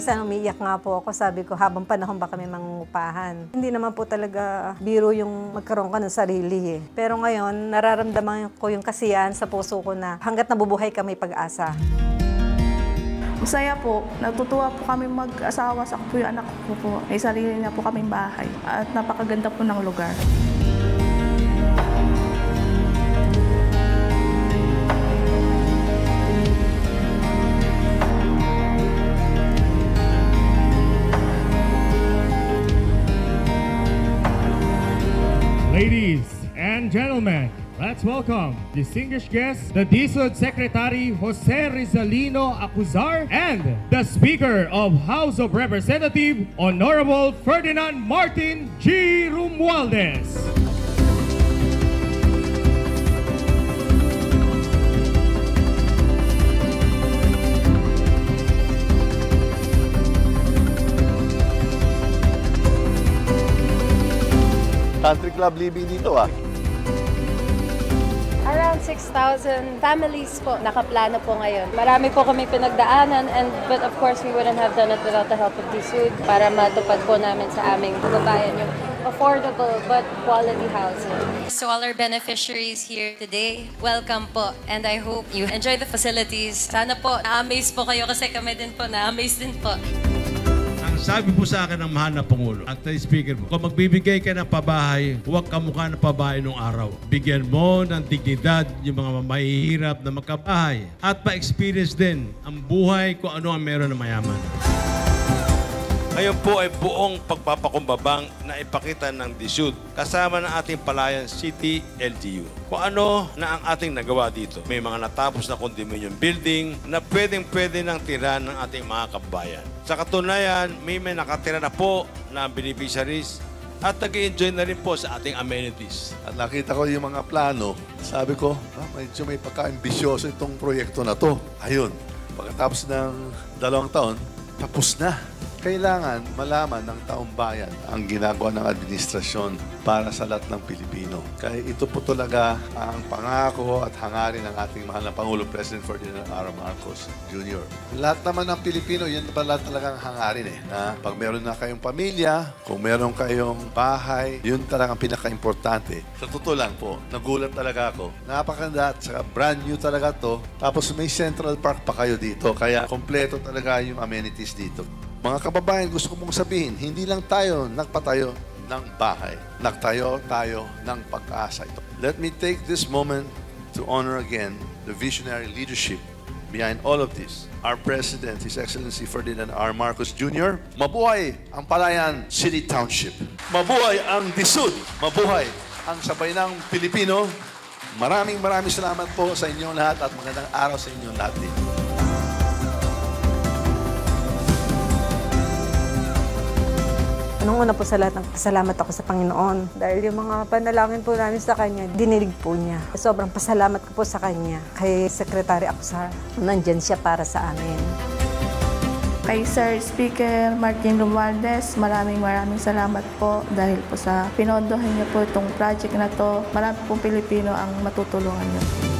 Minsan umiiyak nga po ako, sabi ko, habang panahon ba kami mangungupahan. Hindi naman po talaga biro yung magkaroon ka ng sarili eh. Pero ngayon, nararamdaman ko yung kasiyahan sa puso ko na hanggat nabubuhay kami pag-asa. Masaya po. Natutuwa po kami mag-asawa. Sa po yung anak ko po. May sarili na po kaming bahay. At napakaganda po ng lugar. Ladies and gentlemen, let's welcome distinguished guest, the DSUD Secretary Jose Rizalino Acuzar and the Speaker of House of Representatives, Honorable Ferdinand Martin G. Romualdez. Country club living dito ah. Around 6,000 families po nakaplano po ngayon. Marami po kami pinagdaanan but of course we wouldn't have done it without the help of DSUD para matupad po namin sa aming kababayan yung affordable but quality housing. So all our beneficiaries here today, welcome po. And I hope you enjoy the facilities. Sana po na-amaze po kayo kasi kami din po na-amaze din po. Sabi po sa akin ng mahal na Pangulo at Speaker po, kung magbibigay ka ng pabahay, huwag kamukha ng pabahay nung araw. Bigyan mo ng dignidad yung mga mahihirap na magkabahay at pa-experience din ang buhay kung ano ang meron ng mayaman. Ngayon po ay buong pagpapakumbabang na ipakita ng DSUD kasama ng ating Palayan City LGU. Kung ano na ang ating nagawa dito. May mga natapos na condominium building na pwedeng-pwede ng tira ng ating mga kababayan. Sa katunayan, may nakatira na po na beneficiaries at nag-enjoy na rin po sa ating amenities. At nakita ko yung mga plano, sabi ko, medyo may pagka-ambisyoso itong proyekto na to. Ayun, pagkatapos ng 2 taon, tapos na. Kailangan malaman ng taong bayan ang ginagawa ng administrasyon para sa lahat ng Pilipino. Kaya ito po talaga ang pangako at hangarin ng ating mahal na Pangulo President Ferdinand R. Marcos Jr. Lahat naman ng Pilipino, yan pala talagang hangarin eh. Na pag meron na kayong pamilya, kung meron kayong bahay, yun talagang pinaka-importante. Sa totoo lang po, nagulat talaga ako. Napakaganda at saka brand new talaga to. Tapos may Central Park pa kayo dito. Kaya kompleto talaga yung amenities dito. Mga kababayan, gusto ko mong sabihin, hindi lang tayo nagpatayo ng bahay. Nagtayo tayo ng pag-asa ito. Let me take this moment to honor again the visionary leadership behind all of this. Our President, His Excellency Ferdinand R. Marcos Jr. Mabuhay ang Palayan City Township. Mabuhay ang DSUD. Mabuhay ang sabay ng Pilipino. Maraming salamat po sa inyong lahat at magandang araw sa inyong lahat din. Unang-una po sa lahat, pasalamat ako sa Panginoon. Dahil yung mga panalangin po namin sa Kanya, dinilig po niya. Sobrang pasalamat ko po sa Kanya. Kay Secretary Acuzar, nandyan siya para sa amin. Kay Sir Speaker Martin Romualdez, maraming salamat po dahil po sa pinondohan niyo po itong project na to. Marami pong Pilipino ang matutulungan niyo.